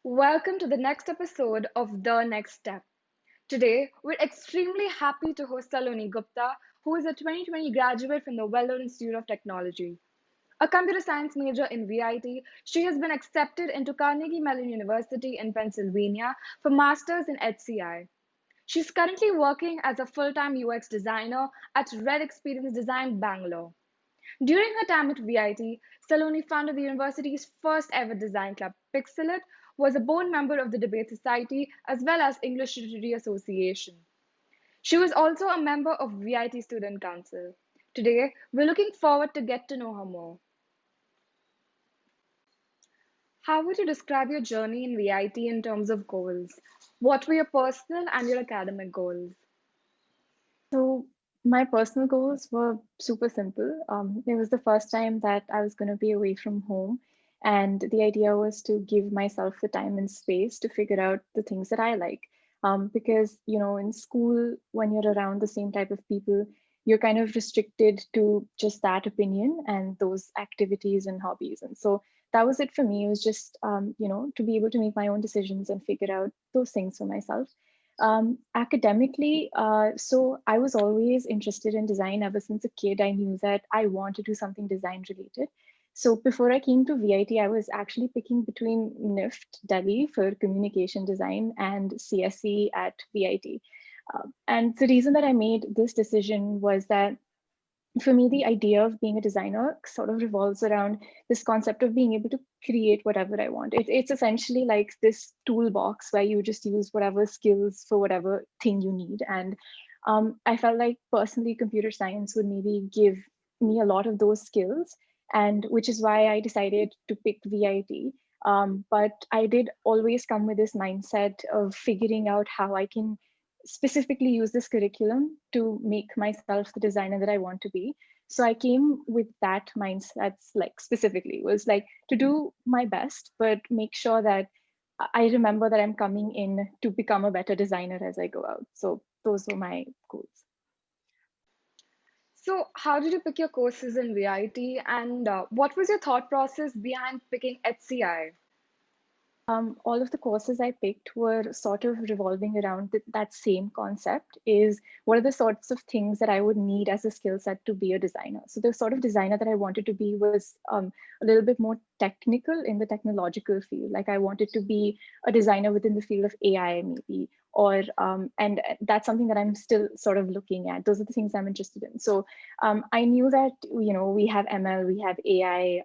Welcome to the next episode of The Next Step. Today, we're extremely happy to host Salonee Gupta, who is a 2020 graduate from the well-known Institute of Technology. A computer science major in VIT, she has been accepted into Carnegie Mellon University in Pennsylvania for masters in HCI. She's currently working as a full-time UX designer at Red Experience Design, Bangalore. During her time at VIT, Salonee founded the university's first ever design club, Pixelate, was a board member of the Debate Society as well as English Literary Association. She was also a member of VIT Student Council. Today, we're looking forward to get to know her more. How would you describe your journey in VIT in terms of goals? What were your personal and your academic goals? So my personal goals were super simple. It was the first time that I was going to be away from home. And the idea was to give myself the time and space to figure out the things that I like. Because, in school, when you're around the same type of people, you're kind of restricted to just that opinion and those activities and hobbies. And so that was it for me. It was just, to be able to make my own decisions and figure out those things for myself. Academically, so I was always interested in design ever since a kid. I knew that I wanted to do something design related. So before I came to VIT, I was actually picking between NIFT Delhi for communication design and CSE at VIT. And the reason that I made this decision was that for me, the idea of being a designer sort of revolves around this concept of being able to create whatever I want. It's essentially like this toolbox where you just use whatever skills for whatever thing you need. And I felt like personally, computer science would maybe give me a lot of those skills, and which is why I decided to pick VIT. But I did always come with this mindset of figuring out how I can specifically use this curriculum to make myself the designer that I want to be. So I came with that mindset, like specifically was like to do my best, but make sure that I remember that I'm coming in to become a better designer as I go out. So those were my goals. So, how did you pick your courses in VIT and what was your thought process behind picking HCI? All of the courses I picked were sort of revolving around that same concept is what are the sorts of things that I would need as a skill set to be a designer. So the sort of designer that I wanted to be was a little bit more technical in the technological field. Like I wanted to be a designer within the field of AI maybe, or and that's something that I'm still sort of looking at. Those are the things I'm interested in. So I knew that, we have ML, we have AI,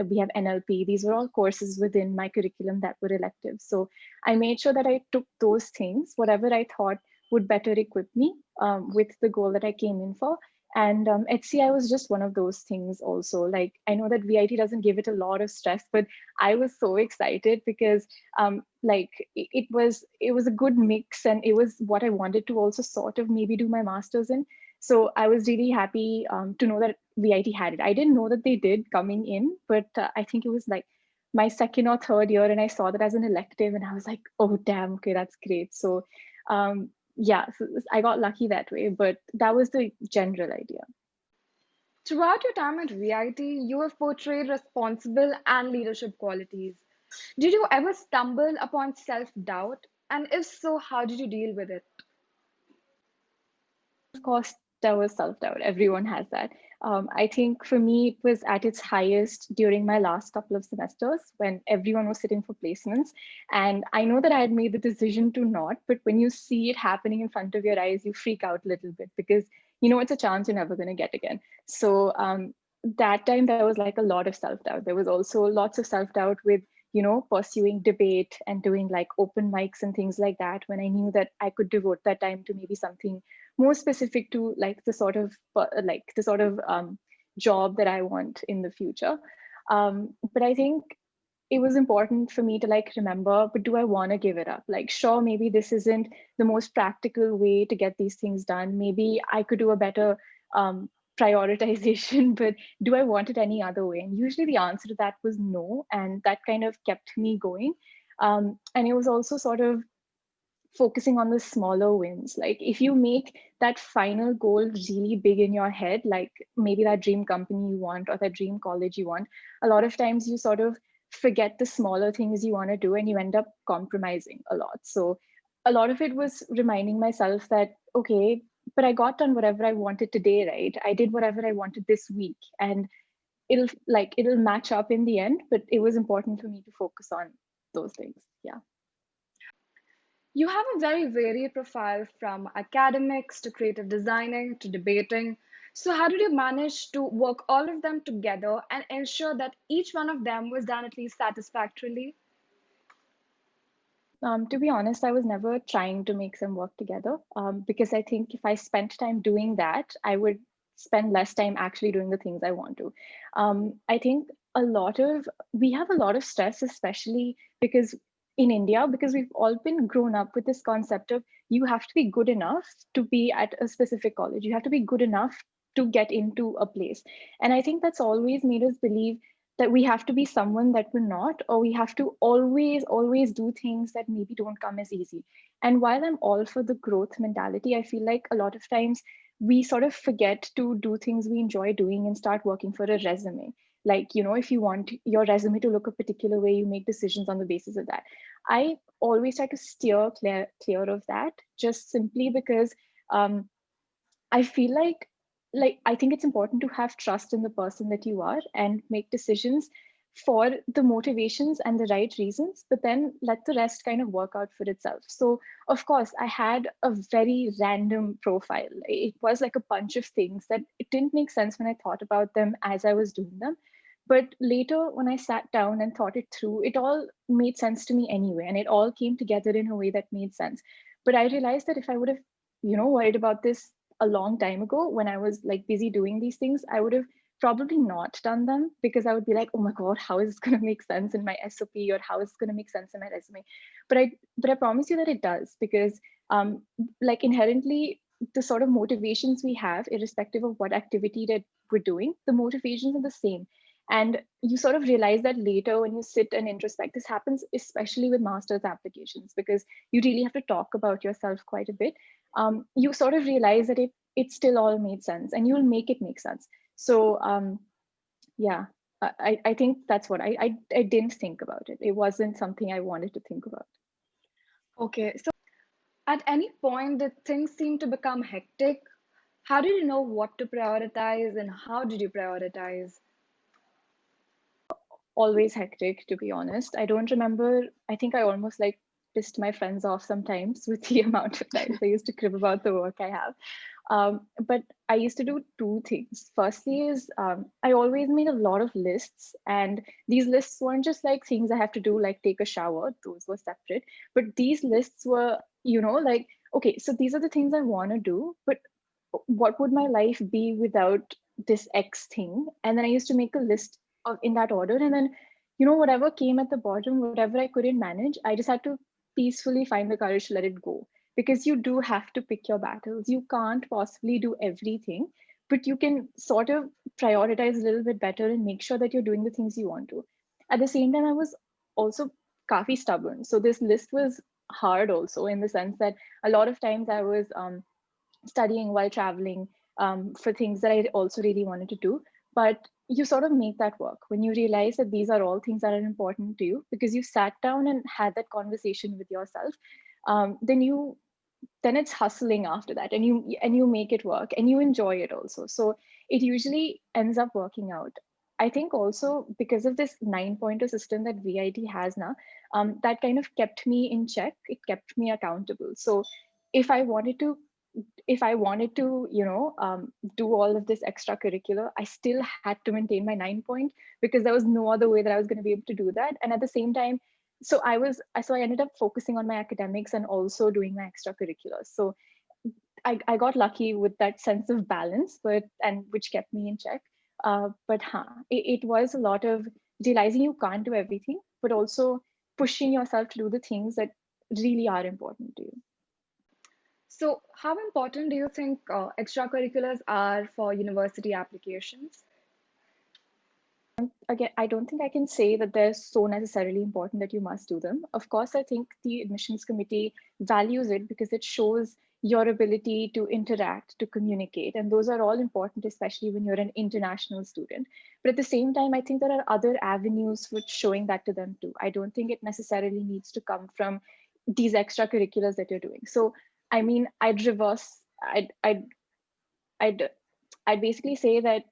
we have NLP. These were all courses within my curriculum that were elective. So I made sure that I took those things, whatever I thought would better equip me with the goal that I came in for. And HCI was just one of those things also. Like I know that VIT doesn't give it a lot of stress, but I was so excited because like it was a good mix, and it was what I wanted to also sort of maybe do my master's in. So I was really happy to know that VIT had it. I didn't know that they did coming in, but I think it was like my second or third year, and I saw that as an elective, and I was like, oh damn, okay, that's great. So yeah, so I got lucky that way, but that was the general idea. Throughout your time at VIT, you have portrayed responsible and leadership qualities. Did you ever stumble upon self doubt? And if so, how did you deal with it? Of course, there was self-doubt. Everyone has that. I think for me, it was at its highest during my last couple of semesters when everyone was sitting for placements. And I know that I had made the decision to not, but when you see it happening in front of your eyes, you freak out a little bit because you know it's a chance you're never going to get again. So that time there was like a lot of self-doubt. There was also lots of self-doubt with pursuing debate and doing like open mics and things like that when I knew that I could devote that time to maybe something more specific to like the sort of job that I want in the future. But I think it was important for me to like remember, but do I want to give it up? Like, sure, maybe this isn't the most practical way to get these things done. Maybe I could do a better prioritization, but do I want it any other way? And usually the answer to that was no. And that kind of kept me going. And it was also sort of focusing on the smaller wins. Like if you make that final goal really big in your head, like maybe that dream company you want or that dream college you want, a lot of times you sort of forget the smaller things you want to do and you end up compromising a lot. So a lot of it was reminding myself that, okay, but I got done whatever I wanted today, right? I did whatever I wanted this week, and it'll match up in the end, but it was important for me to focus on those things. Yeah. You have a very varied profile from academics to creative designing to debating. So, how did you manage to work all of them together and ensure that each one of them was done at least satisfactorily? To be honest, I was never trying to make them work together, because I think if I spent time doing that, I would spend less time actually doing the things I want to. I think we have a lot of stress, especially because in India, because we've all been grown up with this concept of you have to be good enough to be at a specific college. You have to be good enough to get into a place. And I think that's always made us believe that we have to be someone that we're not, or we have to always do things that maybe don't come as easy. And while I'm all for the growth mentality, I feel like a lot of times we sort of forget to do things we enjoy doing and start working for a resume. Like, if you want your resume to look a particular way, you make decisions on the basis of that. I always try to steer clear of that, just simply because I feel like I think it's important to have trust in the person that you are and make decisions for the motivations and the right reasons, but then let the rest kind of work out for itself. So of course I had a very random profile. It was like a bunch of things that it didn't make sense when I thought about them as I was doing them. But later, when I sat down and thought it through, it all made sense to me anyway, and it all came together in a way that made sense. But I realized that if I would have, worried about this a long time ago when I was like busy doing these things, I would have probably not done them, because I would be like, oh my God, how is this going to make sense in my SOP, or how is this going to make sense in my resume? But I promise you that it does, because like inherently the sort of motivations we have, irrespective of what activity that we're doing, the motivations are the same. And you sort of realize that later when you sit and introspect. This happens especially with master's applications, because you really have to talk about yourself quite a bit. You sort of realize that it still all made sense, and you'll make it make sense. So yeah, I think that's what I didn't think about it. It wasn't something I wanted to think about. Okay, so at any point did things seem to become hectic? How did you know what to prioritize and how did you prioritize? Always hectic, to be honest. I don't remember. I think I almost like pissed my friends off sometimes with the amount of times I used to crib about the work I have. But I used to do two things. Firstly is I always made a lot of lists, and these lists weren't just like things I have to do, like take a shower. Those were separate. But these lists were, like, okay, so these are the things I want to do, but what would my life be without this X thing? And then I used to make a list of in that order, and then whatever came at the bottom, whatever I couldn't manage, I just had to peacefully find the courage to let it go, because you do have to pick your battles. You can't possibly do everything, but you can sort of prioritize a little bit better and make sure that you're doing the things you want to. At the same time, I was also kafi stubborn, so this list was hard also, in the sense that a lot of times I was studying while traveling, for things that I also really wanted to do. But you sort of make that work when you realize that these are all things that are important to you, because you sat down and had that conversation with yourself. Then it's hustling after that, and you make it work, and you enjoy it also. So it usually ends up working out. I think also because of this 9-pointer system that VIT has now, that kind of kept me in check. It kept me accountable. So if I wanted to if I wanted to, do all of this extracurricular, I still had to maintain my 9 point, because there was no other way that I was going to be able to do that. And at the same time, so I ended up focusing on my academics and also doing my extracurriculars. So I got lucky with that sense of balance, and which kept me in check. It was a lot of realizing you can't do everything, but also pushing yourself to do the things that really are important to you. So, how important do you think extracurriculars are for university applications? Again, I don't think I can say that they're so necessarily important that you must do them. Of course, I think the admissions committee values it because it shows your ability to interact, to communicate. And those are all important, especially when you're an international student. But at the same time, I think there are other avenues for showing that to them too. I don't think it necessarily needs to come from these extracurriculars that you're doing. So, I mean, I'd reverse, I'd, I'd basically say that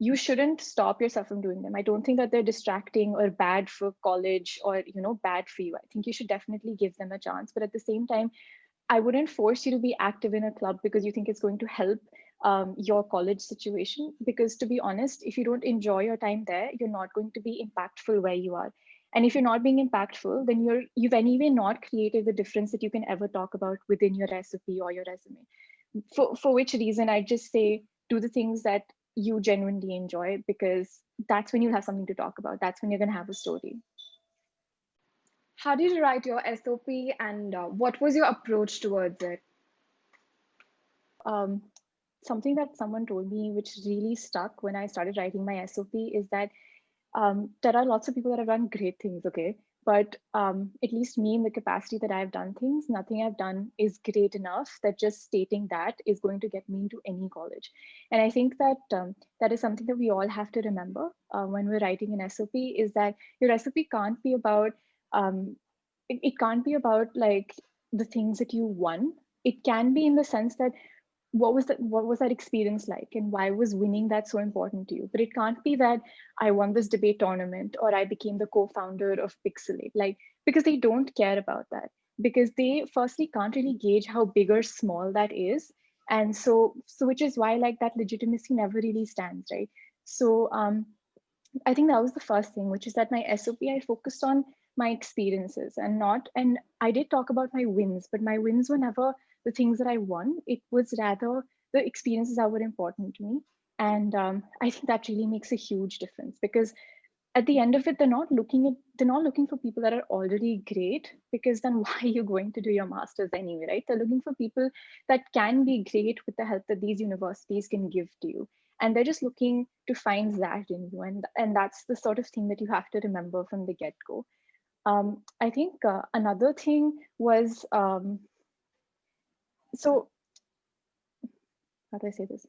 you shouldn't stop yourself from doing them. I don't think that they're distracting or bad for college or, bad for you. I think you should definitely give them a chance. But at the same time, I wouldn't force you to be active in a club because you think it's going to help your college situation. Because to be honest, if you don't enjoy your time there, you're not going to be impactful where you are. And if you're not being impactful, then you've anyway not created the difference that you can ever talk about within your SOP or your resume. For which reason, I just say do the things that you genuinely enjoy, because that's when you'll have something to talk about. That's when you're going to have a story. How did you write your SOP and what was your approach towards it? Um, Something that someone told me, which really stuck when I started writing my SOP, is that there are lots of people that have done great things, okay? But at least me, in the capacity that I've done things, nothing I've done is great enough that just stating that is going to get me into any college. And I think that that is something that we all have to remember when we're writing an SOP, is that your SOP can't be about, it can't be about like the things that you won. It can be in the sense that what was that experience like, and why was winning that so important to you? But it can't be that I won this debate tournament or I became the co-founder of Pixelate, like, because they don't care about that, because they firstly can't really gauge how big or small that is. And so which is why like that legitimacy never really stands, right? So I think that was the first thing, which is that my SOP, I focused on my experiences and not, and I did talk about my wins, but my wins were never the things that I won. It was rather the experiences that were important to me. And I think that really makes a huge difference, because at the end of it, they're not looking for people that are already great, because then why are you going to do your masters anyway, right? They're looking for people that can be great with the help that these universities can give to you. And they're just looking to find that in you. And that's the sort of thing that you have to remember from the get-go. I think another thing was, so how do I say this?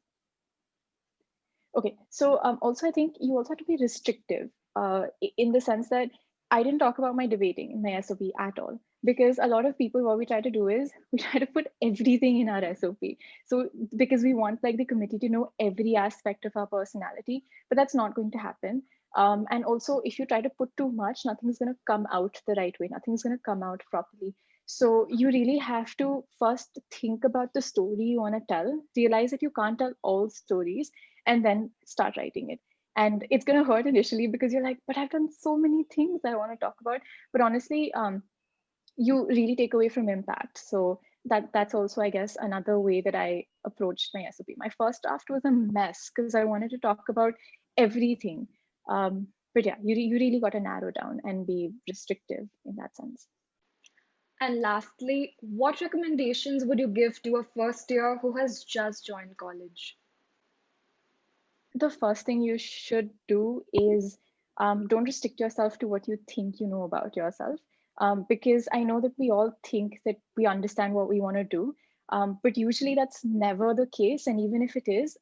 Okay, so also I think you also have to be restrictive in the sense that I didn't talk about my debating in my SOP at all, because a lot of people, what we try to do is we try to put everything in our SOP. So because we want like the committee to know every aspect of our personality, but that's not going to happen. And also, if you try to put too much, nothing's going to come out the right way. Nothing's going to come out properly. So you really have to first think about the story you want to tell, realize that you can't tell all stories, and then start writing it. And it's going to hurt initially because you're like, but I've done so many things I want to talk about. But honestly, you really take away from impact. So that's also, I guess, another way that I approached my SOP. My first draft was a mess because I wanted to talk about everything. But yeah, you really got to narrow down and be restrictive in that sense. And lastly, what recommendations would you give to a first year who has just joined college? The first thing you should do is don't restrict yourself to what you think you know about yourself. Because I know that we all think that we understand what we want to do, but usually that's never the case. And even if it is,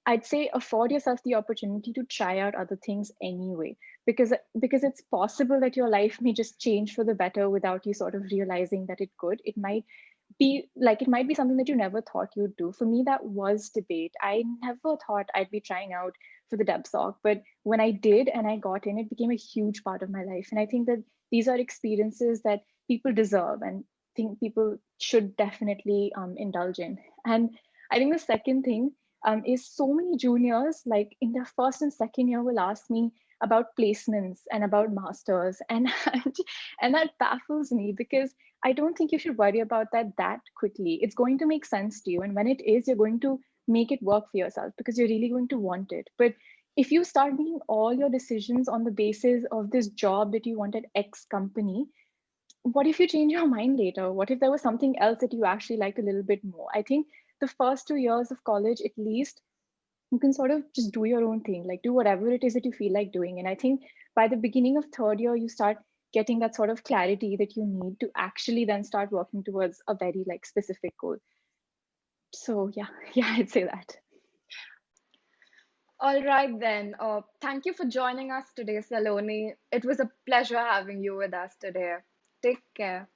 I'd say afford yourself the opportunity to try out other things anyway, because it's possible that your life may just change for the better without you sort of realizing that it could. It might be something that you never thought you'd do. For me, that was debate. I never thought I'd be trying out for the DebSoc, but when I did and I got in, it became a huge part of my life. And I think that these are experiences that people deserve and think people should definitely indulge in. And I think the second thing is so many juniors, like in their first and second year, will ask me about placements and about masters, and and that baffles me, because I don't think you should worry about that quickly. It's going to make sense to you, and when it is, you're going to make it work for yourself because you're really going to want it. But if you start making all your decisions on the basis of this job that you want at X company, what if you change your mind later? What if there was something else that you actually liked a little bit more? I think the first 2 years of college, at least, you can sort of just do your own thing, like do whatever it is that you feel like doing. And I think by the beginning of third year, you start getting that sort of clarity that you need to actually then start working towards a very like specific goal. So yeah, yeah, I'd say that. All right, then. Thank you for joining us today, Saloni. It was a pleasure having you with us today. Take care.